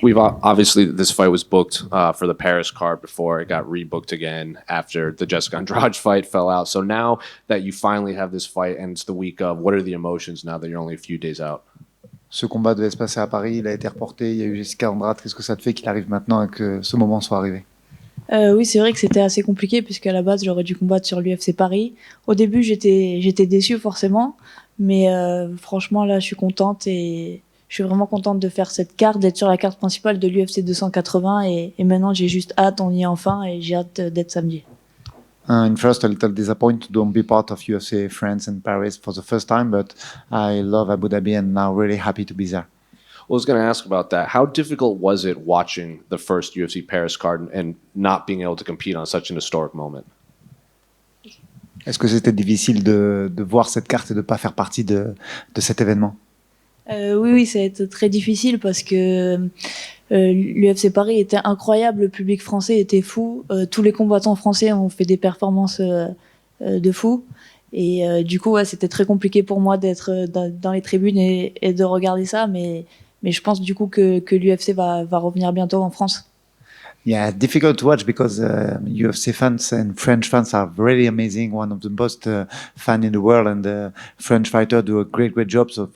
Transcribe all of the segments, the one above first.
Oui. Obviously this fight was booked for the Paris card before it got rebooked again after the Jessica Andrade fight fell out. So now that you finally have this fight and it's the week of, what are the emotions now that you're only a few days out? Ce combat devait se passer à Paris, il a été reporté, il y a eu Jessica Andrade. Qu'est-ce que ça te fait qu'il arrive maintenant et que ce moment soit arrivé? Oui, c'est vrai que c'était assez compliqué puisqu'à la base j'aurais dû combattre sur l'UFC Paris. Au début j'étais déçue forcément, mais franchement là je suis contente et je suis vraiment contente de faire cette carte, d'être sur la carte principale de l'UFC 280 et maintenant j'ai juste hâte, on y est enfin et j'ai hâte d'être samedi. In first, a little disappointed to don't be part of UFC France in Paris for the first time, but I love Abu Dhabi and now really happy to be there. I was going to ask about that. How difficult was it watching the first UFC Paris card and not being able to compete on such an historic moment? Est-ce que c'était difficile de voir cette carte et de ne pas faire partie de cet événement? Oui, ça a été très difficile parce que l'UFC Paris était incroyable, le public français était fou, tous les combattants français ont fait des performances de fou. Et du coup, ouais, c'était très compliqué pour moi d'être dans les tribunes et de regarder ça, mais je pense du coup que l'UFC va revenir bientôt en France. Yeah, difficult to watch because UFC fans and French fans are really amazing. One of the most fans in the world, and French fighters do a great job. So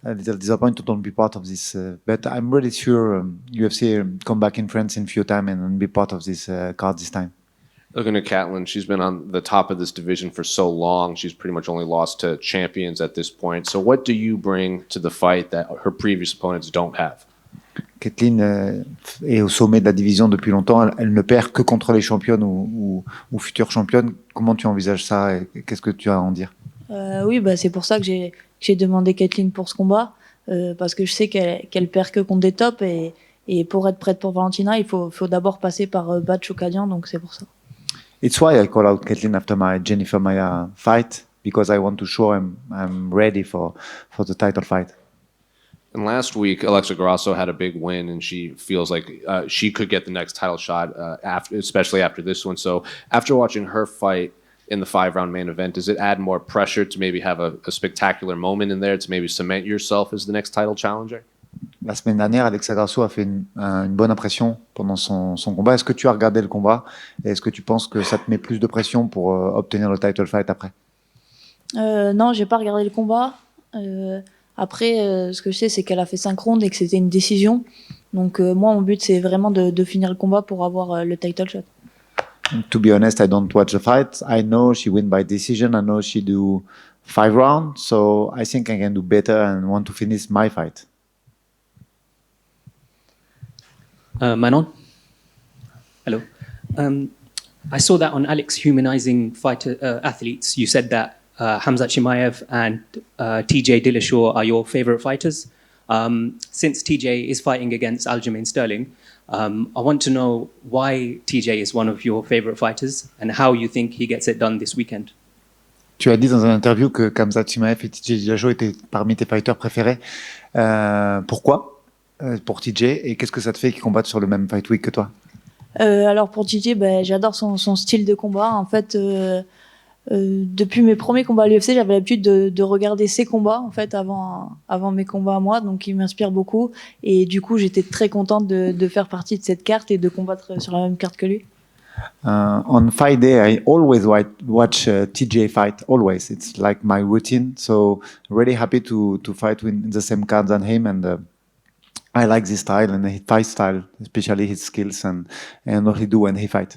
a little disappointed to don't be part of this, but I'm really sure UFC come back in France in few time and be part of this card this time. Looking at Catlin, she's been on the top of this division for so long. She's pretty much only lost to champions at this point. So what do you bring to the fight that her previous opponents don't have? Kathleen est au sommet de la division depuis longtemps. Elle ne perd que contre les championnes ou futures championnes. Comment tu envisages ça et qu'est-ce que tu as à en dire? Oui, bah, c'est pour ça que j'ai demandé Kathleen pour ce combat, parce que je sais qu'elle perd que contre des tops et pour être prête pour Valentina, il faut d'abord passer par Bad Chokadian, donc c'est pour ça. It's why I call out Kathleen after my Jennifer Maia fight, because I want to show I'm ready for the title fight. And last week, Alexa Grasso had a big win, and she feels like she could get the next title shot, especially after this one. So after watching her fight in the 5-round main event, does it add more pressure to maybe have a spectacular moment in there to maybe cement yourself as the next title challenger? La semaine dernière, Alexa Grasso a fait une bonne impression pendant son combat. Est-ce que tu as regardé le combat et est-ce que tu penses que ça te met plus de pression pour obtenir le title fight après? Non, j'ai pas regardé le combat. Après, ce que je sais, c'est qu'elle a fait 5 rounds et que c'était une décision. Donc moi, mon but, c'est vraiment de finir le combat pour avoir le title shot. To be honest, I don't watch the fight. I know she win by decision. I know she do 5 rounds. So I think I can do better and want to finish my fight. Manon? Hello. I saw that on Alex Humanizing Fighter Athletes, you said that Khamzat Chimaev and TJ Dillashaw are your favorite fighters. Since TJ is fighting against Aljamain Sterling, I want to know why TJ is one of your favorite fighters and how you think he gets it done this weekend. Tu as dit dans une interview que Khamzat Chimaev et TJ Dillashaw étaient parmi tes fighters préférés. Pourquoi pour TJ et qu'est-ce que ça te fait qu'ils combattent sur le même fight week que toi? Alors pour TJ, j'adore son style de combat. En fait, depuis mes premiers combats à l'UFC, j'avais l'habitude de regarder ses combats en fait avant mes combats à moi, donc il m'inspire beaucoup et du coup j'étais très contente de faire partie de cette carte et de combattre sur la même carte que lui. On fight day, I always watch TJ fight. Always, it's like my routine. So really happy to fight in the same card than him, and I like this style and his fight style, especially his skills and what he do when he fight.